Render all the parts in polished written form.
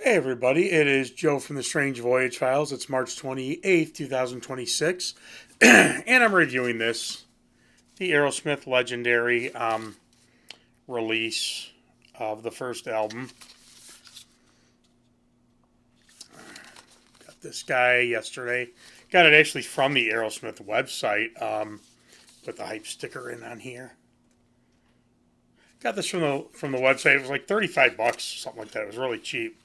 Hey everybody, it is Joe from the Strange Voyage Files. It's March 28th, 2026, and I'm reviewing the Aerosmith Legendary release of the first album. Got this guy yesterday. Got it actually from the Aerosmith website with the hype sticker in on here. Got this from the website. It was like 35 bucks, something like that. It was really cheap.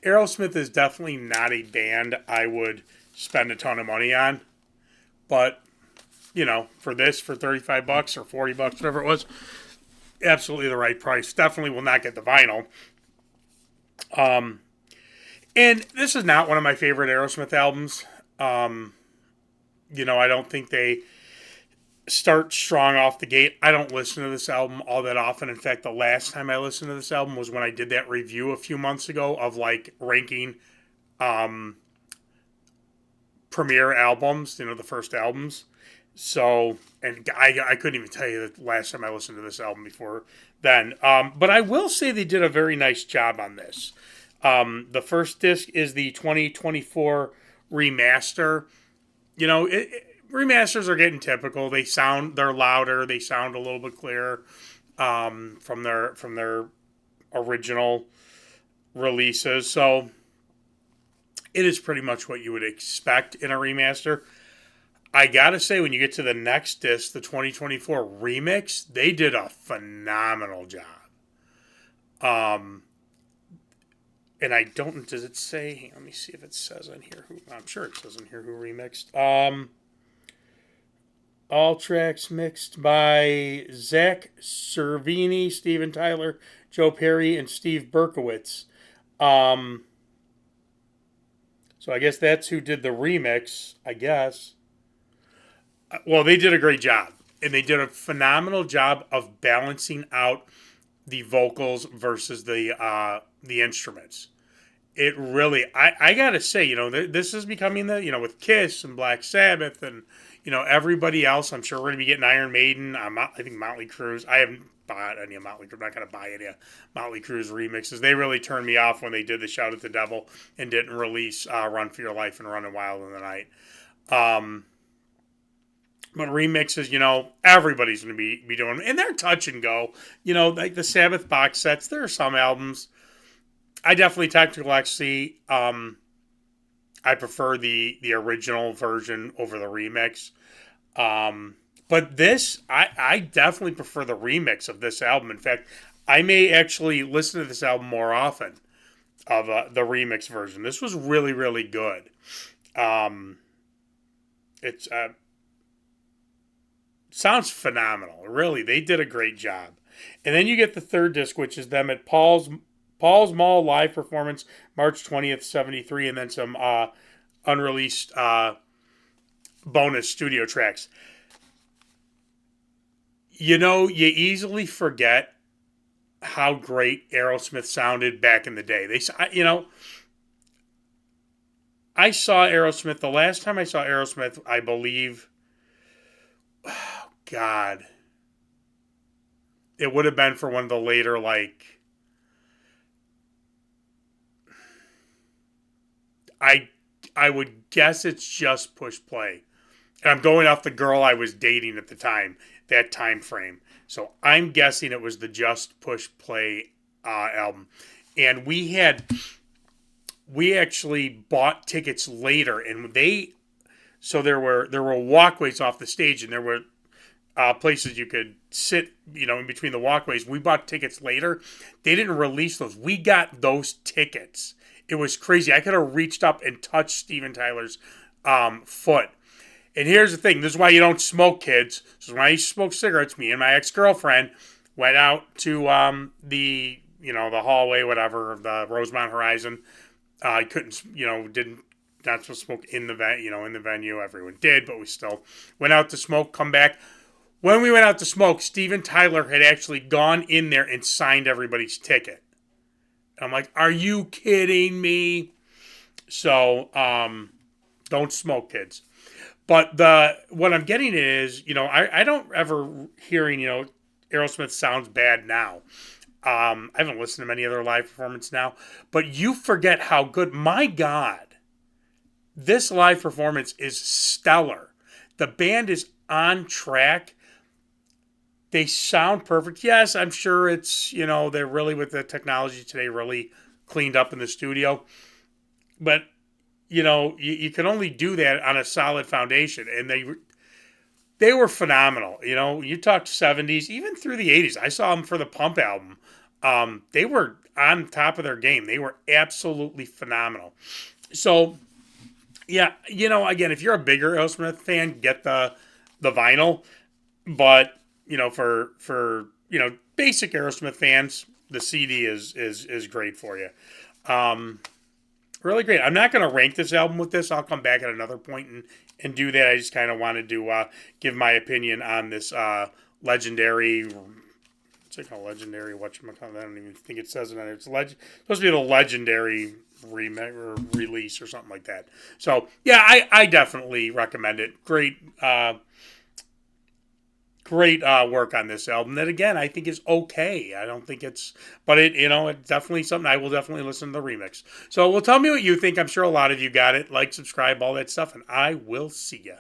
Aerosmith is definitely not a band I would spend a ton of money on, but for 35 bucks or 40 bucks, whatever it was, absolutely the right price. Definitely will not get the vinyl. And this is not one of my favorite Aerosmith albums. I don't think they start strong off the gate. I don't listen to this album all that often. In fact, the last time I listened to this album was when I did that review a few months ago of like ranking um, premiere albums, the first albums. So, and I couldn't even tell you the last time I listened to this album before then. But I will say they did a very nice job on this. The first disc is the 2024 remaster. Remasters are getting typical. They're louder, they sound a little bit clearer from their original releases. So it is pretty much what you would expect in a remaster. I gotta say, when you get to the next disc, the 2024 remix, they did a phenomenal job. Um, and I don't. Does it say? Let me see if it says on here. I'm sure it says on here who remixed. All tracks mixed by Zach Cervini, Steven Tyler, Joe Perry, and Steve Berkowitz. Um, so I guess that's who did the remix. I guess. Well, they did a great job, and they did a phenomenal job of balancing out the vocals versus the instruments. It really, I gotta say, this is becoming with Kiss and Black Sabbath and everybody else. I'm sure we're gonna be getting Iron Maiden. I think Motley Crue's. I haven't bought any of Motley Crue. I'm not gonna buy any of Motley Crue's remixes. They really turned me off when they did the Shout at the Devil and didn't release Run for Your Life and Running Wild in the Night. Um, but remixes, everybody's going to be doing, and they're touch and go. Like the Sabbath box sets. There are some albums. I definitely Tactical Ecstasy. I prefer the original version over the remix. But this, I definitely prefer the remix of this album. In fact, I may actually listen to this album more often of the remix version. This was really, really good. Um, it's sounds phenomenal. Really, they did a great job. And then you get the third disc, which is them at Paul's Mall live performance, March 20th, 73, and then some unreleased bonus studio tracks. You easily forget how great Aerosmith sounded back in the day. I saw Aerosmith the last time I saw Aerosmith, I believe. Oh, God, it would have been for one of the later I I would guess it's just push play. And I'm going off the girl I was dating at the time, that time frame. So I'm guessing it was the Just Push Play album. And we actually bought tickets later, and there were walkways off the stage, and there were places you could sit, in between the walkways. We bought tickets later. They didn't release those. We got those tickets. It was crazy. I could have reached up and touched Steven Tyler's foot. And here's the thing. This is why you don't smoke, kids. This is when I used to smoke cigarettes. Me and my ex-girlfriend went out to the hallway, whatever, of the Rosemont Horizon. I couldn't, didn't, not supposed to smoke in the venue. Everyone did, but we still went out to smoke, come back. When we went out to smoke, Steven Tyler had actually gone in there and signed everybody's ticket. I'm like, are you kidding me? So, don't smoke, kids. But what I'm getting is, I don't ever hearing, Aerosmith sounds bad now. I haven't listened to many other live performances now, but you forget how good. My God, this live performance is stellar. The band is on track. They sound perfect. Yes, I'm sure it's, they're really with the technology today really cleaned up in the studio. But, you can only do that on a solid foundation. And they were phenomenal. You talked 70s, even through the 80s. I saw them for the Pump album. They were on top of their game. They were absolutely phenomenal. So, yeah, again, if you're a bigger Aerosmith fan, get the vinyl. But for basic Aerosmith fans, the CD is great for you. Um, Really great. I'm not going to rank this album with this. I'll come back at another point and do that. I just kind of wanted to give my opinion on this legendary. What's it called? Legendary. Whatchamacallit? I don't even think it says it on it. It's supposed to be the legendary release or something like that. So yeah, I definitely recommend it. Great work on this album that again I think is okay. I don't think but it's definitely something I will definitely listen to the remix. So well, tell me what you think. I'm sure a lot of you got it. Like, subscribe, all that stuff, and I will see ya.